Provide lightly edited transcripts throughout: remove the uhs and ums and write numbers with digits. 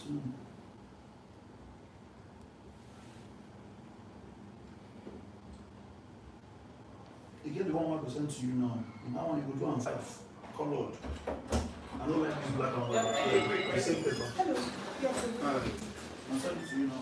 You get the 1% to you now. Now you go do on 5 colored. I don't like this black and white. The same paper. Hello. Yes. I'll send it to you now.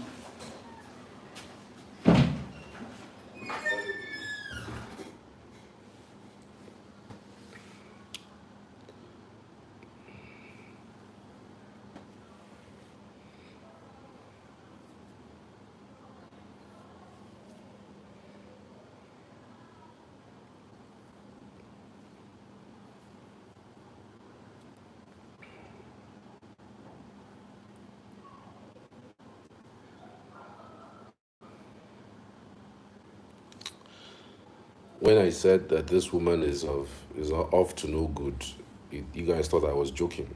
When I said that this woman is off to no good, you guys thought I was joking.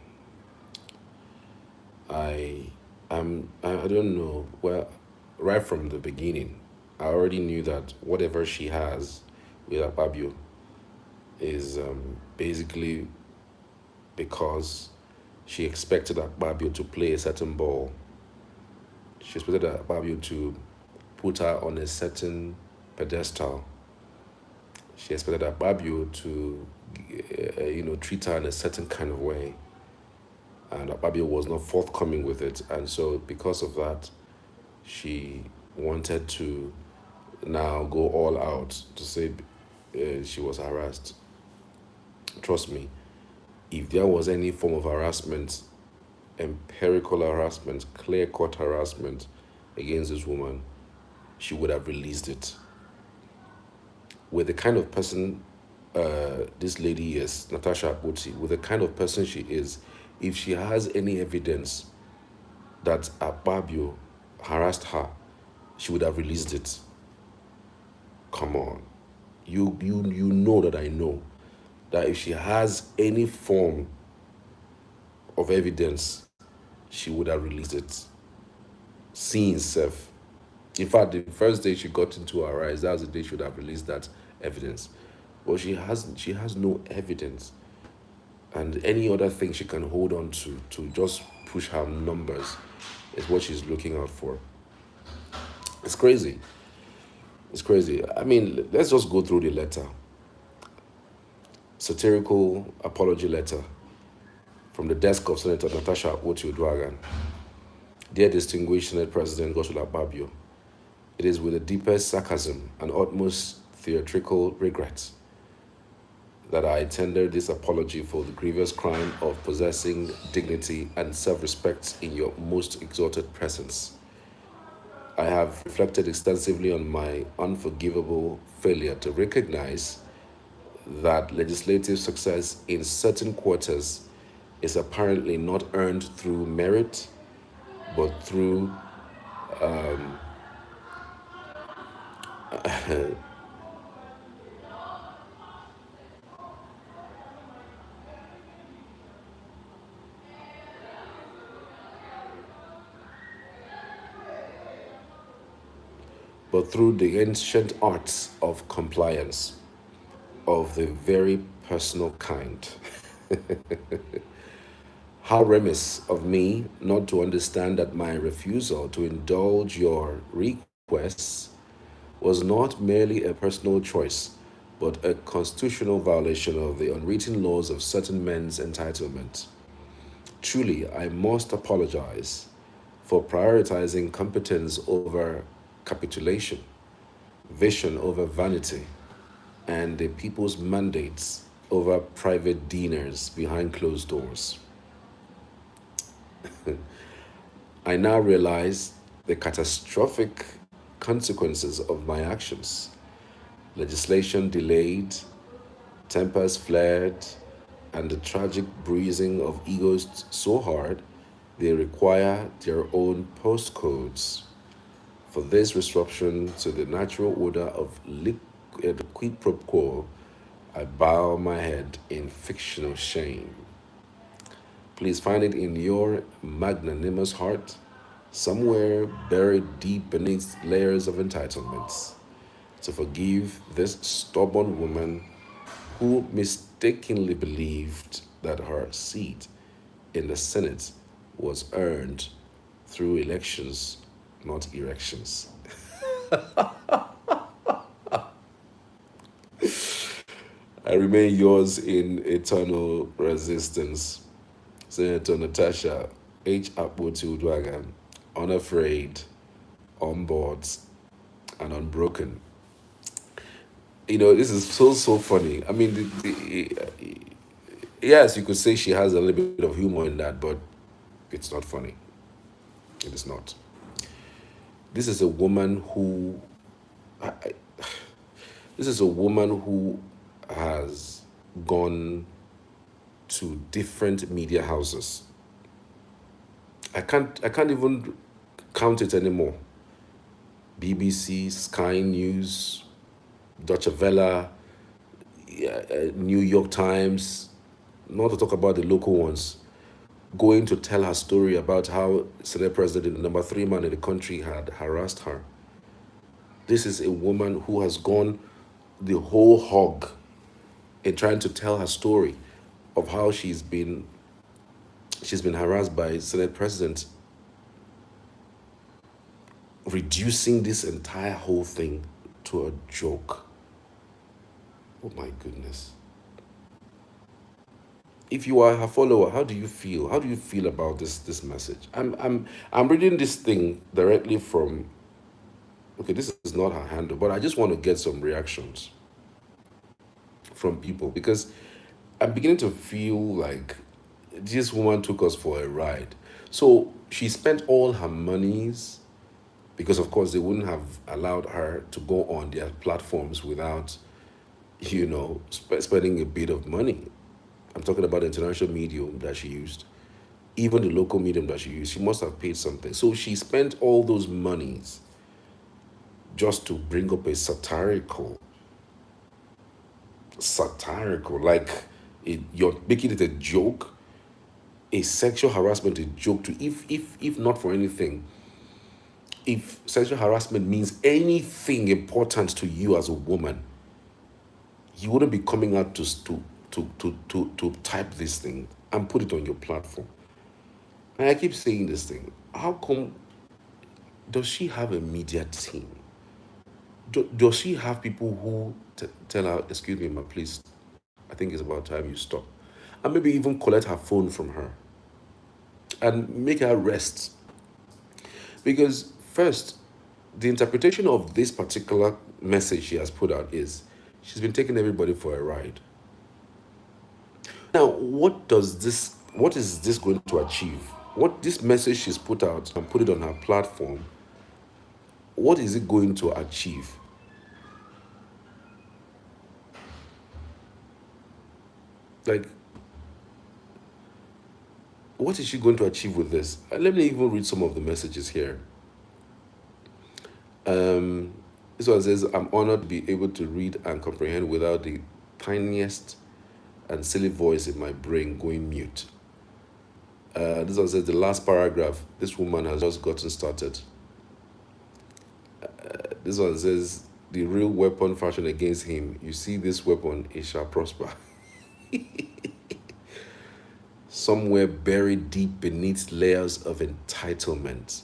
I don't know. Well, right from the beginning, I already knew that whatever she has with Akpabio is basically because she expected Akpabio to play a certain ball. She expected Akpabio to put her on a certain pedestal. She expected Akpabio to, treat her in a certain kind of way. And Akpabio was not forthcoming with it. And so because of that, she wanted to now go all out to say she was harassed. Trust me, if there was any form of harassment, empirical harassment, clear-cut harassment against this woman, she would have released it. With the kind of person this lady is, Natasha Akpoti, with the kind of person she is, if she has any evidence that Akpabio harassed her, she would have released it. Come on. You know that I know that if she has any form of evidence, she would have released it. Seeing self. In fact, the first day she got into her eyes, that was the day she would have released that evidence. But she has no evidence. And any other thing she can hold on to just push her numbers is what she's looking out for. It's crazy. It's crazy. I mean, let's just go through the letter. Satirical apology letter from the desk of Senator Natasha Akpoti. Dear distinguished Senate President Godswill Akpabio, it is with the deepest sarcasm and utmost theatrical regret that I tender this apology for the grievous crime of possessing dignity and self-respect in your most exalted presence. I have reflected extensively on my unforgivable failure to recognize that legislative success in certain quarters is apparently not earned through merit, but through the ancient arts of compliance of the very personal kind. How remiss of me not to understand that my refusal to indulge your requests was not merely a personal choice, but a constitutional violation of the unwritten laws of certain men's entitlement. Truly, I must apologize for prioritizing competence over capitulation, vision over vanity, and the people's mandates over private dinners behind closed doors. I now realize the catastrophic consequences of my actions. Legislation delayed, tempers flared, and the tragic bruising of egos so hard they require their own postcodes. For this disruption to the natural order of quid pro quo, I bow my head in fictional shame. Please find it in your magnanimous heart, somewhere buried deep beneath layers of entitlements, to forgive this stubborn woman who mistakenly believed that her seat in the Senate was earned through elections, not erections. I remain yours in eternal resistance. Senator Natasha Akpoti Udwagan, unafraid, on board, and unbroken. This is so funny. I mean, yes, you could say she has a little bit of humor in that, but it's not funny. It is not. This is a woman who, this is a woman who has gone to different media houses. I can't even count it anymore. BBC, Sky News, Deutsche Welle, New York Times, not to talk about the local ones, going to tell her story about how Senate President, the number 3 man in the country, had harassed her. This is a woman who has gone the whole hog in trying to tell her story of how she's been harassed by Senate President, reducing this entire whole thing to a joke. Oh my goodness. If you are her follower, how do you feel? How do you feel about this message? I'm reading this thing directly from, okay, this is not her handle, but I just want to get some reactions from people, because I'm beginning to feel like this woman took us for a ride. So she spent all her monies, because of course they wouldn't have allowed her to go on their platforms without, spending a bit of money. I'm talking about the international medium that she used, even the local medium that she used. She must have paid something. So she spent all those monies just to bring up a satirical, like you're making it a joke, a sexual harassment, a joke to, if not for anything, if sexual harassment means anything important to you as a woman, you wouldn't be coming out to type this thing and put it on your platform. And I keep saying this thing. How come, does she have a media team? Does she have people who tell her, excuse me, ma, please, I think it's about time you stop? And maybe even collect her phone from her and make her rest. Because first, the interpretation of this particular message she has put out is she's been taking everybody for a ride. Now, what is this going to achieve? What this message she's put out and put it on her platform, what is it going to achieve? Like, what is she going to achieve with this? Let me even read some of the messages here. This one says, I'm honored to be able to read and comprehend without the tiniest and silly voice in my brain going mute. This one says, the last paragraph, this woman has just gotten started. This one says, the real weapon fashioned against him, you see this weapon, it shall prosper. Somewhere buried deep beneath layers of entitlement.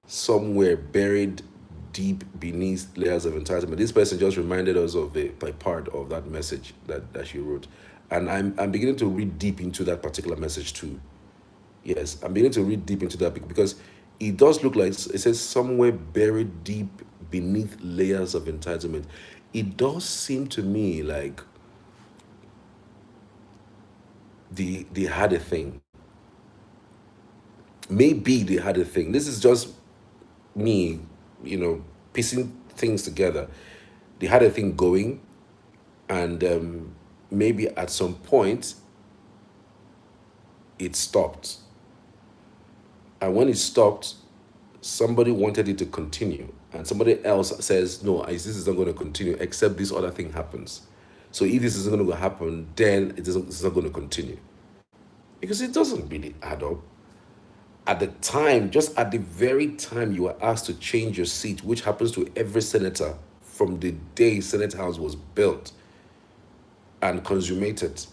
Somewhere buried deep beneath layers of entitlement. This person just reminded us of a part of that message that she wrote. And I'm beginning to read deep into that particular message too. Yes, I'm beginning to read deep into that because it does look like, it says somewhere buried deep beneath layers of entitlement. It does seem to me like they had a thing. Maybe they had a thing. This is just me, piecing things together. They had a thing going, and maybe at some point it stopped. And when it stopped, somebody wanted it to continue, and somebody else says, no, this is not going to continue except this other thing happens. So if this isn't going to happen, then it's not going to continue. Because it doesn't really add up. At the time, just at the very time you were asked to change your seat, which happens to every senator from the day Senate House was built and consummated,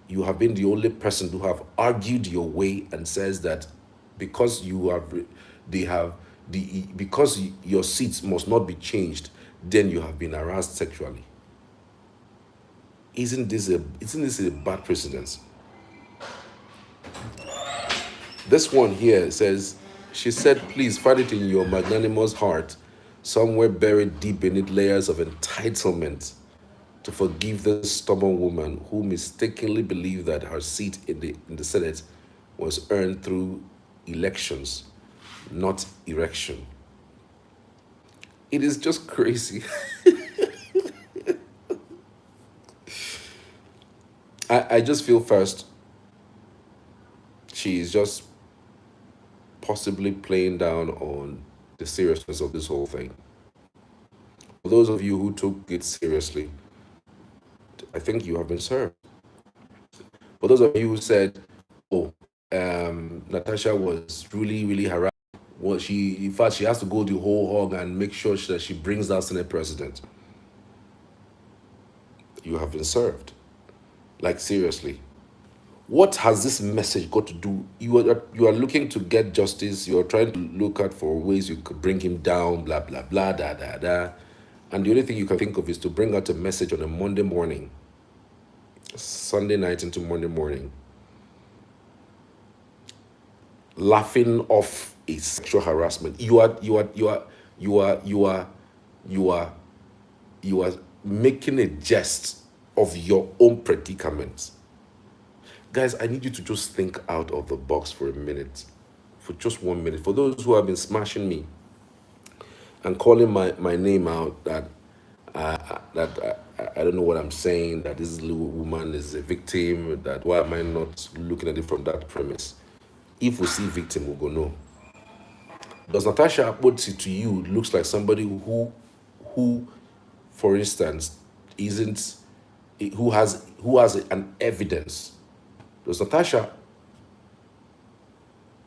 you have been the only person to have argued your way and says that because you have they have the because your seats must not be changed, then you have been harassed sexually. Isn't this a bad precedence? This one here says, she said, please find it in your magnanimous heart, somewhere buried deep beneath layers of entitlement, to forgive this stubborn woman who mistakenly believed that her seat in the Senate was earned through elections, not erection. It is just crazy. I just feel first, she is just possibly playing down on the seriousness of this whole thing. For those of you who took it seriously, I think you have been served. For those of you who said, oh, Natasha was really, really harassed, well, in fact, she has to go the whole hog and make sure that she brings down Senate President. You have been served. Like, seriously. What has this message got to do? You are looking to get justice. You are trying to look out for ways you could bring him down, blah, blah, blah, da, da, da. And the only thing you can think of is to bring out a message on a Monday morning, Sunday night into Monday morning, laughing off a sexual harassment. You are making a jest of your own predicament. Guys, I need you to just think out of the box for a minute, for just 1 minute. For those who have been smashing me and calling my name out, that I don't know what I'm saying, that this little woman is a victim, that why am I not looking at it from that premise? If we see victim, we'll go, no. Does Natasha Akpoti to you looks like somebody who, for instance, who has an evidence? Does Natasha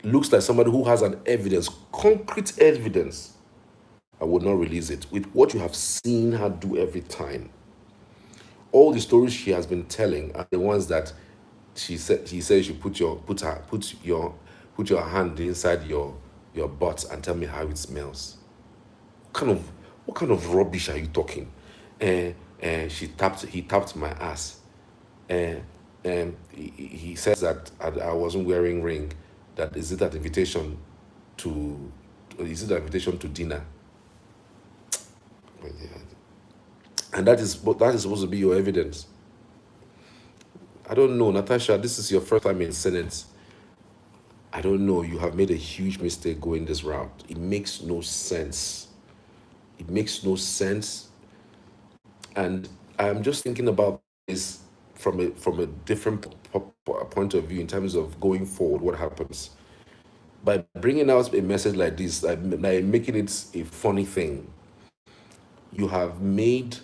looks like somebody who has an evidence, concrete evidence? I would not release it. With what you have seen her do every time, all the stories she has been telling are the ones that he says you put your hand inside your butt and tell me how it smells. What kind of rubbish are you talking? He tapped my ass. He says that I wasn't wearing ring. That is it an invitation to dinner? And that is supposed to be your evidence. I don't know, Natasha, this is your first time in Senate. I don't know, you have made a huge mistake going this route. It makes no sense. It makes no sense. And I'm just thinking about this from a different point of view in terms of going forward, what happens. By bringing out a message like this, by making it a funny thing, you have made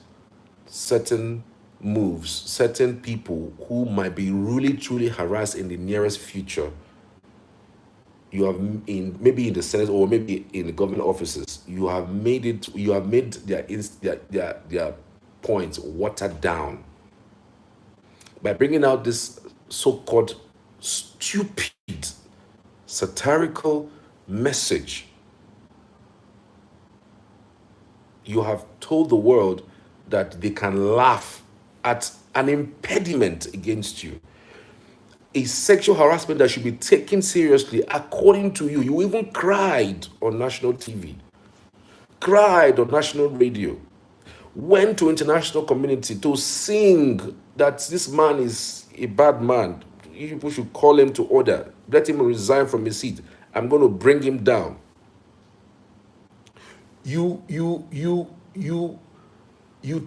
certain moves, certain people who might be really truly harassed in the nearest future. You have maybe in the Senate or maybe in the government offices, you have made their points watered down by bringing out this so-called stupid satirical message. You have told the world that they can laugh at an impediment against you. A sexual harassment that should be taken seriously, according to you. You even cried on national TV, cried on national radio, went to international community to sing that this man is a bad man. You people should call him to order. Let him resign from his seat. I'm going to bring him down. You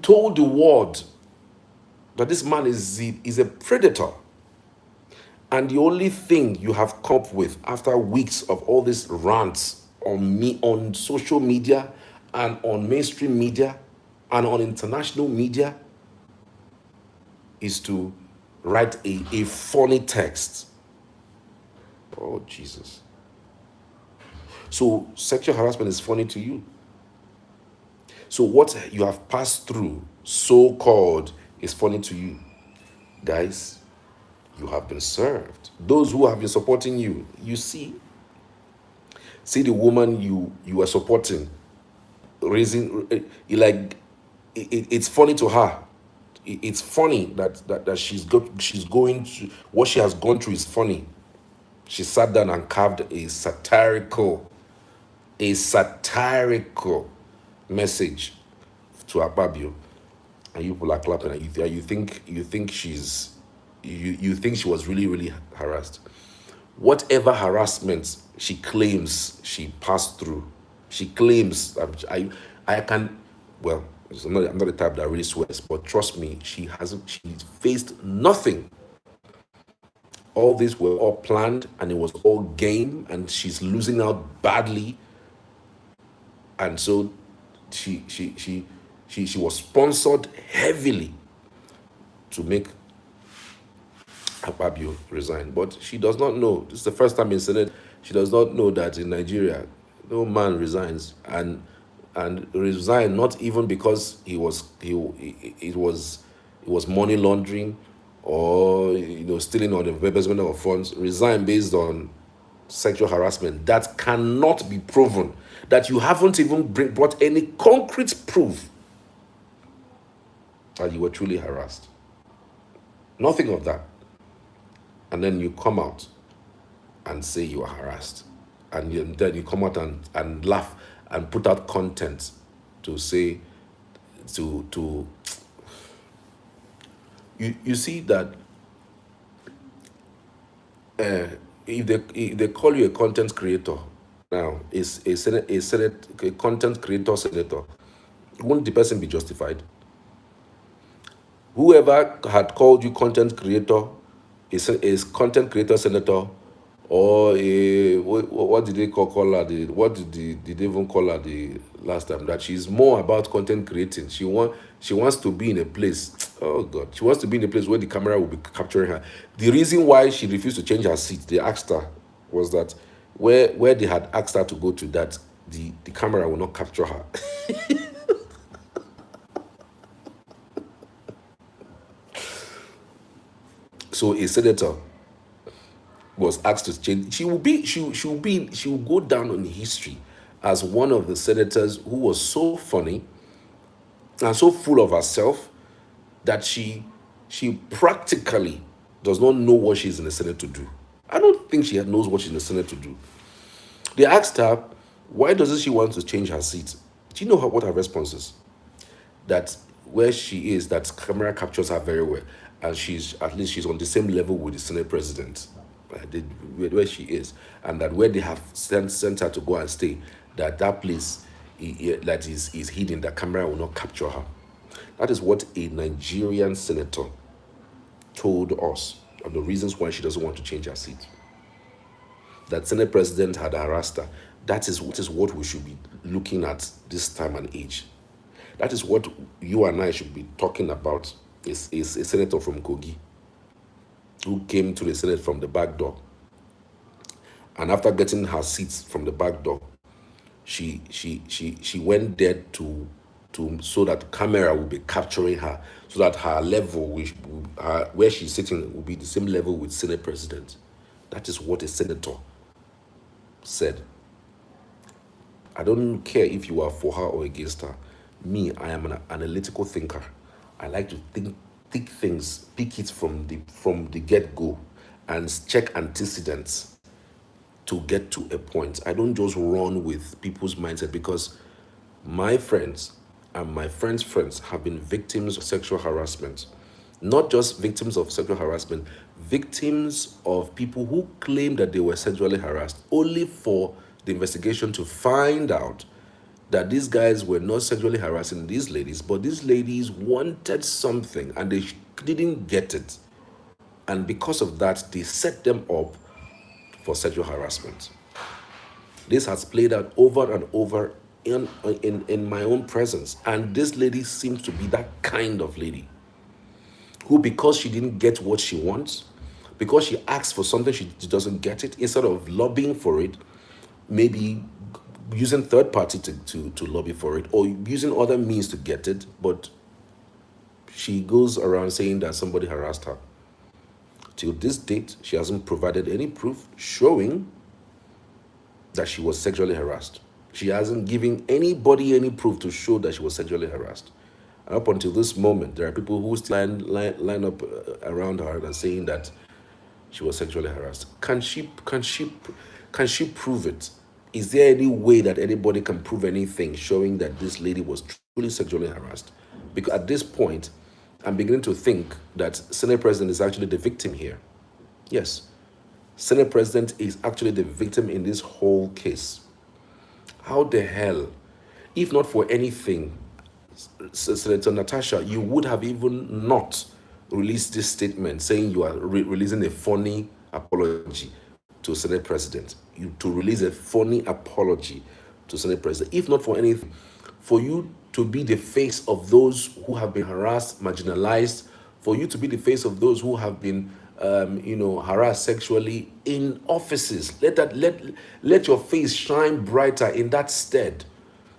told the world that this man is a predator. And the only thing you have come up with after weeks of all these rants on social media and on mainstream media and on international media is to write a funny text. Oh, Jesus. So sexual harassment is funny to you. So what you have passed through, so-called, is funny to you. Guys, you have been served. Those who have been supporting you, you see the woman you are supporting raising like it's funny to her. It's funny that she's going to what she has gone through is funny. She sat down and carved a satirical message to Akpabio, and you people are clapping, and you think you think she was really harassed. Whatever harassment she claims she passed through, she claims I can well. I'm not the type that really swears, but trust me, she faced nothing. All these were all planned and it was all game, and she's losing out badly. And so she was sponsored heavily to make Akpabio resign. But she does not know. This is the first time in Senate. She does not know that in Nigeria, no man resigns and resign not even because it was money laundering or stealing or the embezzlement of funds. Resign based on sexual harassment that cannot be proven, that you haven't even brought any concrete proof that you were truly harassed. Nothing of that. And then you come out and say you are harassed. And then you come out and laugh and put out content to say, you see that if they call you a content creator now, is a content creator senator, won't the person be justified? Whoever had called you content creator is content creator senator, or what did they call her? What did they even call her the last time? That she's more about content creating. She wants to be in a place. Oh God, she wants to be in a place where the camera will be capturing her. The reason why she refused to change her seat, they asked her, was that where they had asked her to go to, that the camera will not capture her. So a senator was asked to change. She will go down in history as one of the senators who was so funny and so full of herself that she practically does not know what she's in the Senate to do. I don't think she knows what she's in the Senate to do. They asked her, why doesn't she want to change her seat? Do you know what her response is? That where she is, that camera captures her very well, and she's on the same level with the Senate president, where she is, and that where they have sent her to go and stay, that place that is hidden, the camera will not capture her. That is what a Nigerian senator told us of the reasons why she doesn't want to change her seat. That Senate president had harassed her. That is what we should be looking at this time and age. That is what you and I should be talking about. Is a senator from Kogi who came to the Senate from the back door. And after getting her seats from the back door, she went there to so that camera will be capturing her, so that her level, where she's sitting, will be the same level with Senate president. That is what a senator said. I don't care if you are for her or against her. Me, I am an analytical thinker. I like to think things, pick it from the get-go, and check antecedents to get to a point. I don't just run with people's mindset, because my friends and my friends' friends have been victims of sexual harassment. Not just victims of sexual harassment, victims of people who claim that they were sexually harassed, only for the investigation to find out that these guys were not sexually harassing these ladies, but these ladies wanted something and they didn't get it. And because of that, they set them up for sexual harassment. This has played out over and over in my own presence. And this lady seems to be that kind of lady who, because she didn't get what she wants, because she asks for something, she doesn't get it, instead of lobbying for it, maybe using third party to lobby for it, or using other means to get it, but she goes around saying that somebody harassed her. Till this date, she hasn't provided any proof showing that she was sexually harassed. She hasn't given anybody any proof to show that she was sexually harassed. And up until this moment, there are people who still line up around her and saying that she was sexually harassed. Can she prove it? Is there any way that anybody can prove anything showing that this lady was truly sexually harassed? Because at this point, I'm beginning to think that Senate President is actually the victim here. Yes, Senate President is actually the victim in this whole case. How the hell, if not for anything, Senator Natasha, you would have even not released this statement saying you are releasing a phony apology to Senate President. To release a phony apology to Senate President. If not for anything, for you to be the face of those who have been harassed, marginalized, for you to be the face of those who have been harassed sexually in offices. Let your face shine brighter in that stead.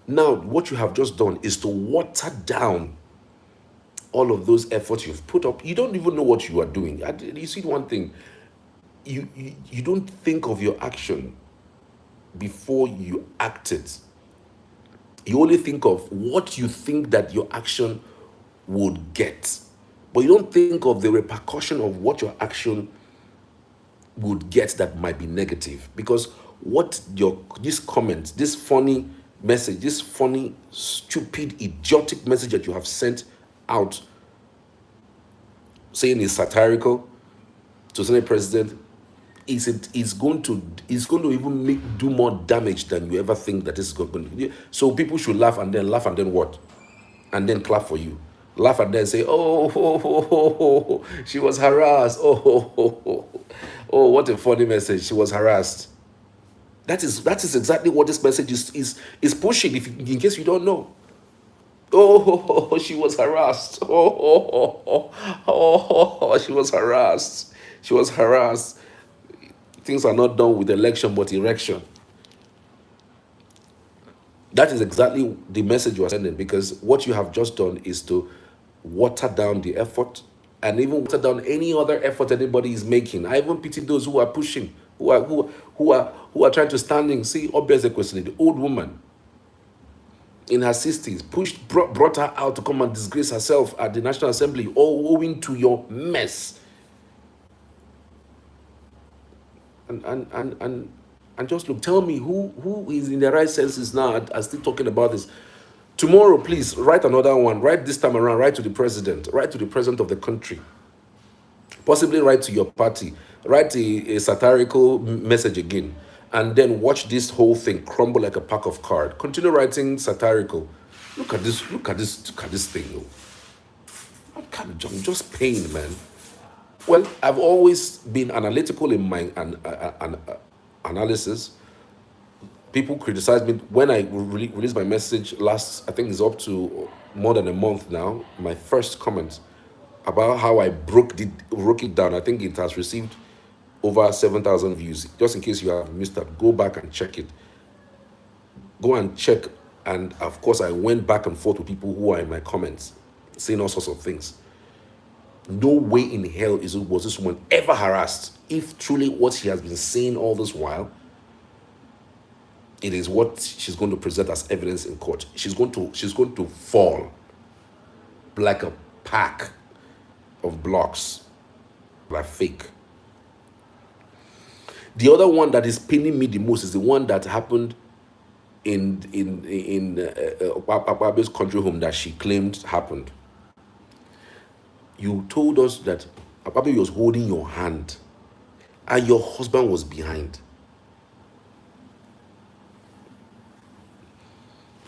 Now, what you have just done is to water down all of those efforts you've put up. You don't even know what you are doing. You see one thing, you don't think of your action before you act it. You only think of what you think that your action would get. But you don't think of the repercussion of what your action would get that might be negative. Because this comment, this funny message, this funny, stupid, idiotic message that you have sent out saying is satirical to Senate President, is going to even do more damage than you ever think that this is going to do. So people should laugh and then what? And then clap for you. Laugh and then say, oh, she was harassed. Oh, what a funny message. She was harassed. That is exactly what this message is pushing, in case you don't know. Oh, she was harassed. Oh, she was harassed. She was harassed. Things are not done with election, but erection. That is exactly the message you are sending, because what you have just done is to water down the effort and even water down any other effort anybody is making. I even pity those who are pushing, who are trying to standing. See, obviously, question, the old woman in her 60s brought her out to come and disgrace herself at the National Assembly, all owing to your mess. And just look, tell me who is in their right senses now and still talking about this. Tomorrow, please write another one. Write this time around, write to the president. Write to the president of the country. Possibly write to your party. Write a satirical message again. And then watch this whole thing crumble like a pack of cards. Continue writing satirical. Look at this thing. I'm just pained, man. Well, I've always been analytical in my analysis. People criticize me when I released my message last, I think it's up to more than a month now, my first comment about how I broke it down. I think it has received over 7,000 views. Just in case you have missed that, go back and check it. Go and check. And of course, I went back and forth with people who are in my comments, saying all sorts of things. No way in hell was this woman ever harassed. If truly what she has been saying all this while, it is what she's going to present as evidence in court. She's going to fall like a pack of blocks, like fake. The other one that is pinning me the most is the one that happened in Akpabio's country home that she claimed happened. You told us that Akpabio was holding your hand and your husband was behind.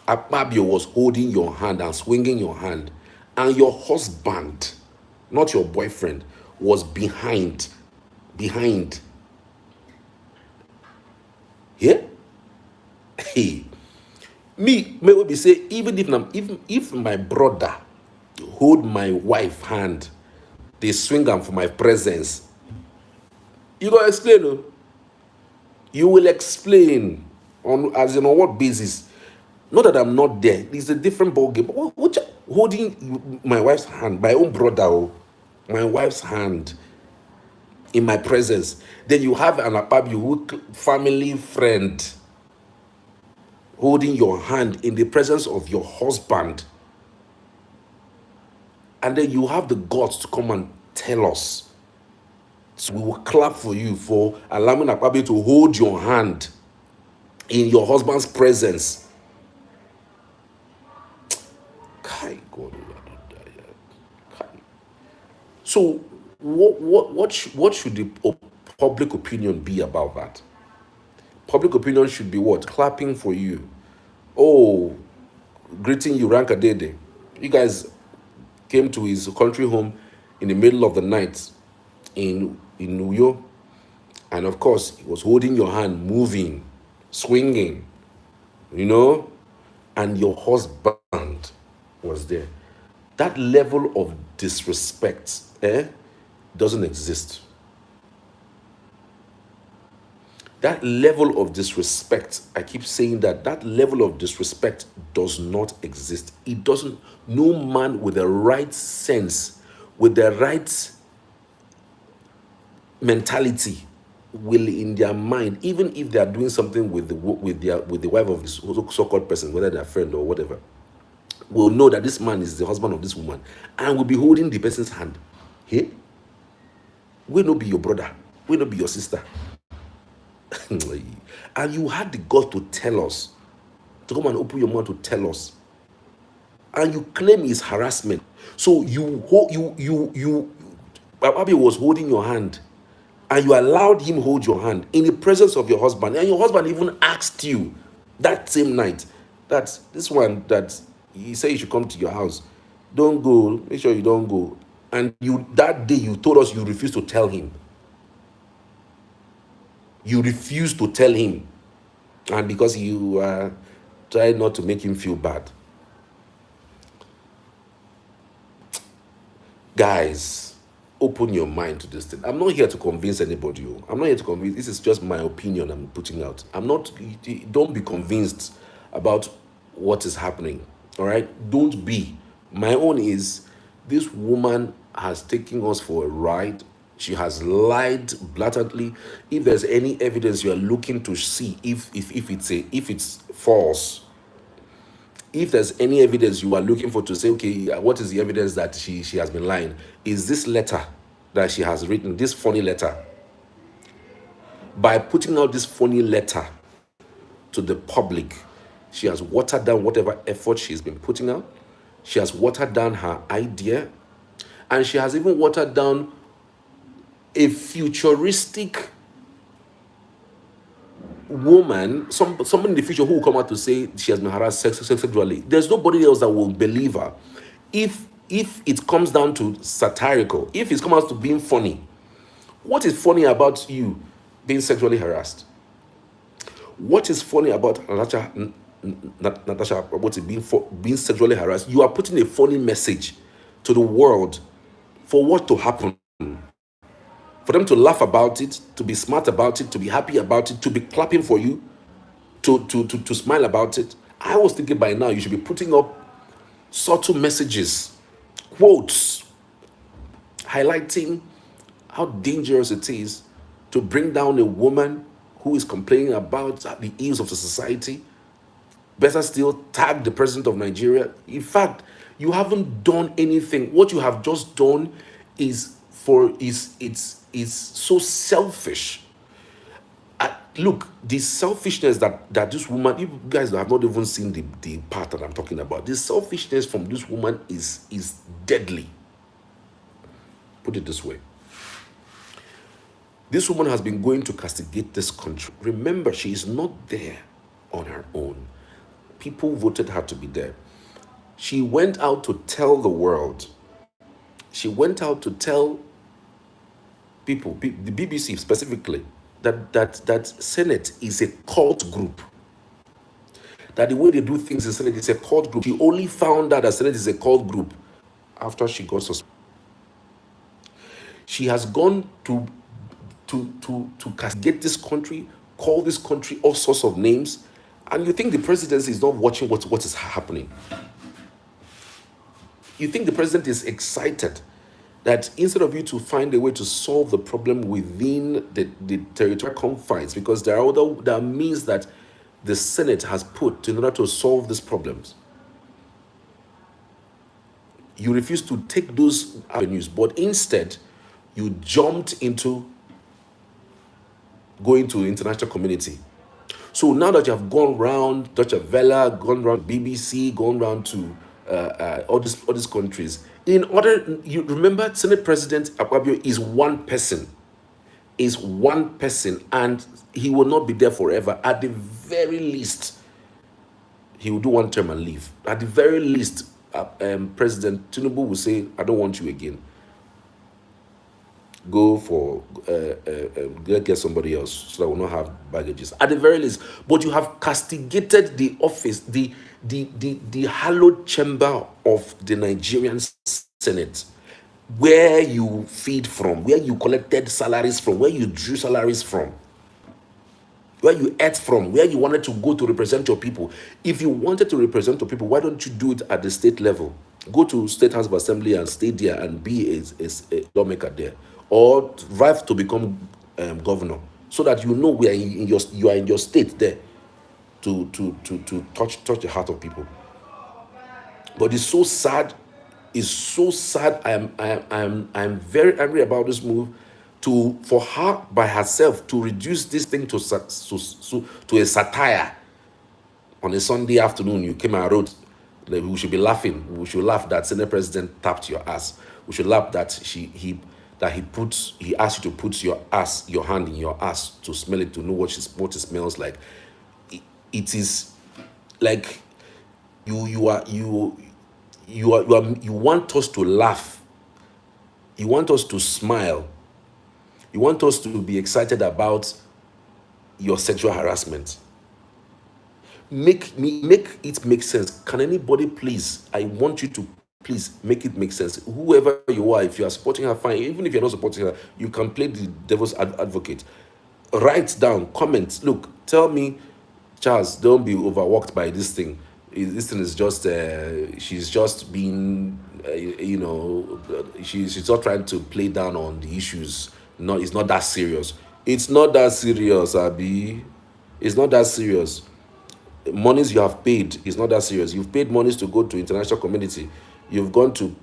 Akpabio was holding your hand and swinging your hand, and your husband, not your boyfriend, was behind. Yeah? Hey. Me, may we be say, even if my brother hold my wife hand, they swing am for my presence. You go explain, no? You will explain on what basis. Not that I'm not there. It's a different ballgame. Holding my wife's hand, my own brother, my wife's hand. in my presence. Then you have an Akpabio family friend holding your hand in the presence of your husband. And then you have the guts to come and tell us. So we will clap for you for allowing Akpabio to hold your hand in your husband's presence. So what should the public opinion be about that? Public opinion should be what? Clapping for you. Oh, greeting you, Ranka Dede. You guys came to his country home in the middle of the night in New York. And of course, he was holding your hand, moving, swinging, and your husband was there. That level of disrespect doesn't exist. That level of disrespect, I keep saying that level of disrespect does not exist. It doesn't. No man with the right sense, with the right mentality, will in their mind, even if they are doing something with the wife of this so-called person, whether they're friend or whatever, will know that this man is the husband of this woman and will be holding the person's hand. Hey, we no be your brother, we no be your sister. And you had the guts to tell us, to come and open your mouth to tell us, and you claim it's harassment. So Akpabio was holding your hand, and you allowed him hold your hand in the presence of your husband, and your husband even asked you that same night that this one that he said you should come to your house, don't go, make sure you don't go. And you that day you told us you refused to tell him. You refused to tell him, and because you tried not to make him feel bad. Guys, open your mind to this thing. I'm not here to convince anybody. I'm not here to convince. This is just my opinion I'm putting out. Don't be convinced about what is happening. All right? Don't be. My own is, this woman has taken us for a ride. She has lied blatantly. If there's any evidence you are looking to see if it's false, if there's any evidence you are looking for to say, okay, what is the evidence that she has been lying? Is this letter that she has written, this funny letter? By putting out this funny letter to the public, she has watered down whatever effort she's been putting out. She has watered down her idea. And she has even watered down a futuristic woman, someone in the future who will come out to say she has been harassed sexually. There's nobody else that will believe her. If it comes down to satirical, if it comes out to being funny, what is funny about you being sexually harassed? What is funny about Natasha Akpoti being sexually harassed? You are putting a funny message to the world for what to happen. For them to laugh about it, to be smart about it, to be happy about it, to be clapping for you, to smile about it. I was thinking by now you should be putting up subtle messages, quotes, highlighting how dangerous it is to bring down a woman who is complaining about the ills of the society. Better still, tag the president of Nigeria. In fact, you haven't done anything. What you have just done is so selfish. Look, the selfishness that this woman, you guys have not even seen the part that I'm talking about. The selfishness from this woman is deadly. Put it this way. This woman has been going to castigate this country. Remember, she is not there on her own. People voted her to be there. She went out to tell the world. She went out to tell people, the BBC specifically, that Senate is a cult group. That the way they do things in Senate is a cult group. She only found out that Senate is a cult group after she got suspended. She has gone to castigate this country, call this country all sorts of names, and you think the presidency is not watching what is happening. You think the president is excited That instead of you to find a way to solve the problem within the territorial confines, because there are means that the Senate has put in order to solve these problems, you refuse to take those avenues, but instead you jumped into going to the international community. So now that you have gone round Deutsche Welle, gone round BBC, gone round to all these countries, in order, you remember, Senate President Akpabio is one person, and he will not be there forever. At the very least, he will do one term and leave. At the very least, President Tinubu will say, "I don't want you again. Go for get somebody else, so that will not have baggages." At the very least, but you have castigated the office, the hallowed chamber of the Nigerian Senate, where you feed from, where you collected salaries from, where you drew salaries from, where you ate from, where you wanted to go to represent your people. If you wanted to represent your people, why don't you do it at the state level? Go to State House of Assembly and stay there and be a lawmaker there, or drive to become governor, so that you know you are in your state there to touch the heart of people. But it's so sad. It's so sad. I'm very angry about this move, for her by herself to reduce this thing to a satire. On a Sunday afternoon, you came and wrote that we should be laughing. We should laugh that Senate President tapped your ass. We should laugh that he asked you to put your hand in your ass to smell it, to know what it smells like. It is like you want us to laugh. You want us to smile. You want us to be excited about your sexual harassment. Make it make sense. Can anybody please? I want you to please make it make sense. Whoever you are, if you are supporting her, fine. Even if you're not supporting her, you can play the devil's advocate. Write down, comment. Look, tell me, Charles, don't be overworked by this thing. This thing is just, she's just being, she's not trying to play down on the issues. No, it's not that serious. It's not that serious, Abi. It's not that serious. Monies you have paid is not that serious. You've paid monies to go to international community. You've gone to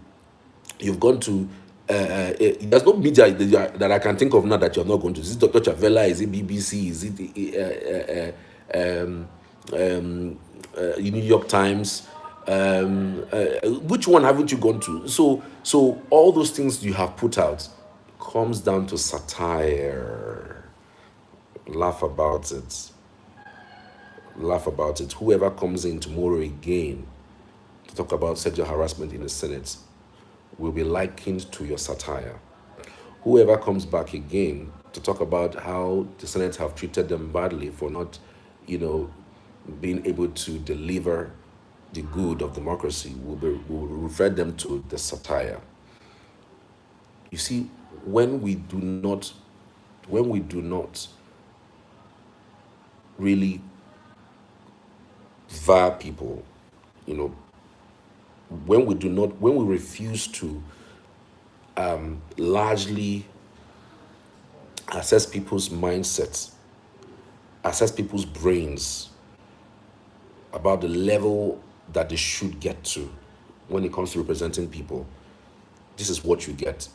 there's no media that I can think of now that you're not going to. Is it Dr. Chavella? Is it BBC? Is it New York Times? Which one haven't you gone to? So all those things you have put out comes down to satire. Laugh about it. Laugh about it. Whoever comes in tomorrow again to talk about sexual harassment in the Senate will be likened to your satire. Whoever comes back again to talk about how the Senate have treated them badly for not, being able to deliver the good of democracy will refer them to the satire. You see, when we do not really via people, when we refuse to largely assess people's mindsets, assess people's brains about the level that they should get to when it comes to representing people, this is what you get.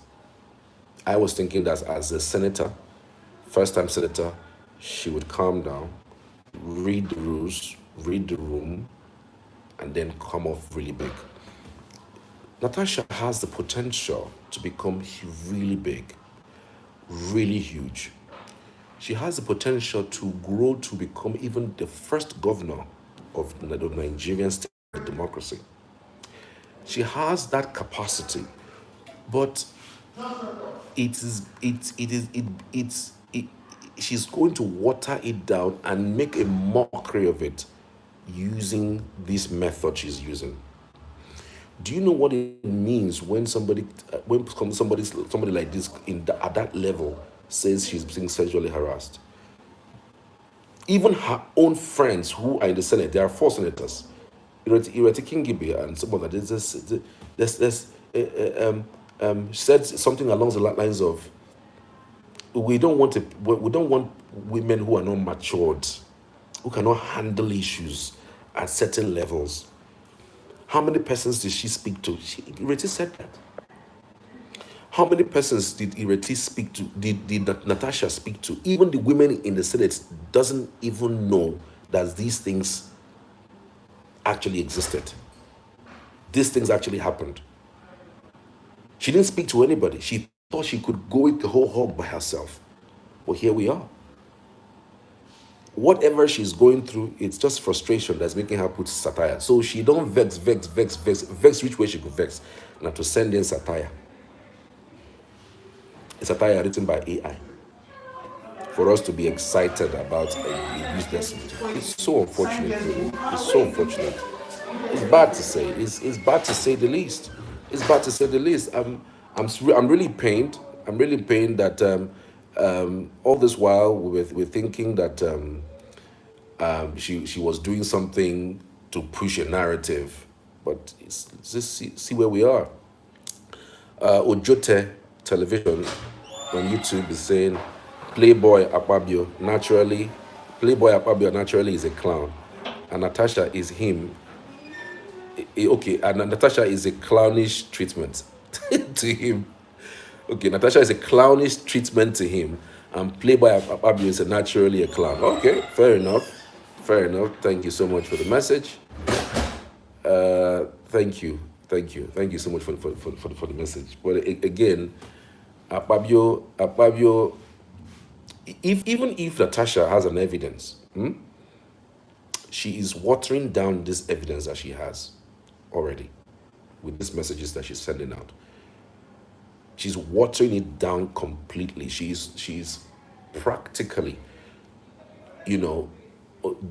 I was thinking that as a senator, first-time senator, she would calm down, read the rules, read the room, and then come off really big. Natasha has the potential to become really big, really huge. She has the potential to grow to become even the first governor of the Nigerian state democracy. She has that capacity, but she's going to water it down and make a mockery of it using this method she's using. Do you know what it means when somebody like this at that level says she's being sexually harassed? Even her own friends who are in the Senate, there are 4 senators, Ireti Kingibe and some of that. said something along the lines of, we don't want women who are not matured, who cannot handle issues at certain levels. How many persons did she speak to? She already said that. How many persons did Ireti speak to? Did Natasha speak to? Even the women in the Senate doesn't even know that these things actually existed. These things actually happened. She didn't speak to anybody. She thought she could go with the whole hog by herself. Well, here we are. Whatever she's going through, it's just frustration that's making her put satire. So she don't vex which way she could vex. Now to send in satire. A satire written by AI. For us to be excited about a useless. It's so unfortunate, really. It's so unfortunate. It's bad to say. It's bad to say the least. It's bad to say the least. I'm really pained. I'm really pained that all this while we're thinking that she was doing something to push a narrative, but just see where we are. Ojote Television on YouTube is saying Playboy Akpabio naturally is a clown, and Natasha is him. Okay, and Natasha is a clownish treatment to him. Okay, Natasha is a clownish treatment to him, and Playboy Akpabio is naturally a clown. Okay, fair enough. Fair enough. Thank you so much for the message. Thank you so much for the message. But again, Akpabio, even if Natasha has an evidence, she is watering down this evidence that she has already with these messages that she's sending out. She's watering it down completely. She's practically,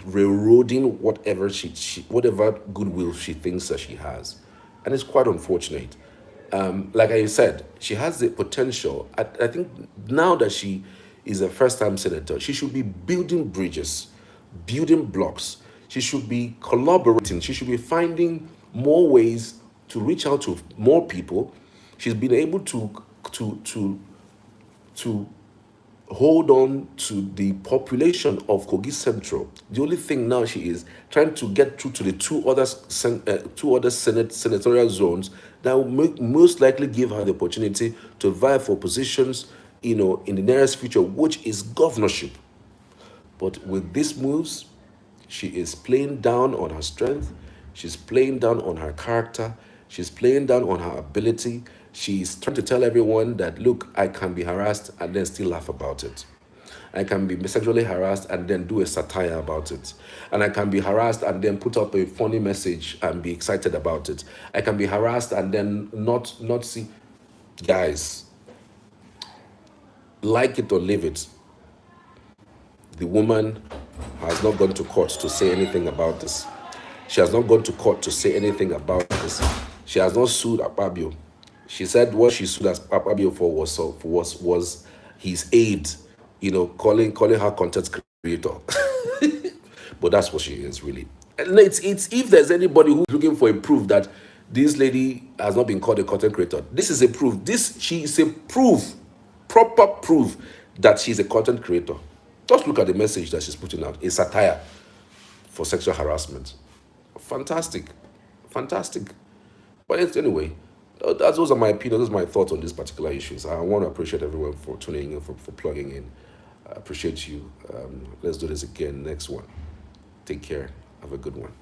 railroading whatever whatever goodwill she thinks that she has, and it's quite unfortunate. Like I said, she has the potential. I think now that she is a first-time senator, she should be building bridges, building blocks. She should be collaborating. She should be finding more ways to reach out to more people. She's been able to hold on to the population of Kogi Central. The only thing now she is trying to get through to the two other senatorial zones that will most likely give her the opportunity to vie for positions, in the nearest future, which is governorship. But with these moves, she is playing down on her strength. She's playing down on her character. She's playing down on her ability. She's trying to tell everyone that, look, I can be harassed and then still laugh about it. I can be sexually harassed and then do a satire about it. And I can be harassed and then put up a funny message and be excited about it. I can be harassed and then not see. Guys, like it or leave it, the woman has not gone to court to say anything about this. She has not gone to court to say anything about this. She has not sued Akpabio. She said what she sued Akpabio for was his aid, calling her content creator. But that's what she is, really. And it's if there's anybody who's looking for a proof that this lady has not been called a content creator, this is a proof. She is a proof, proper proof that she's a content creator. Just look at the message that she's putting out. A satire for sexual harassment. Fantastic. But anyway, those are my opinions, those are my thoughts on these particular issues. I want to appreciate everyone for tuning in, for plugging in. I appreciate you. Let's do this again next one. Take care. Have a good one.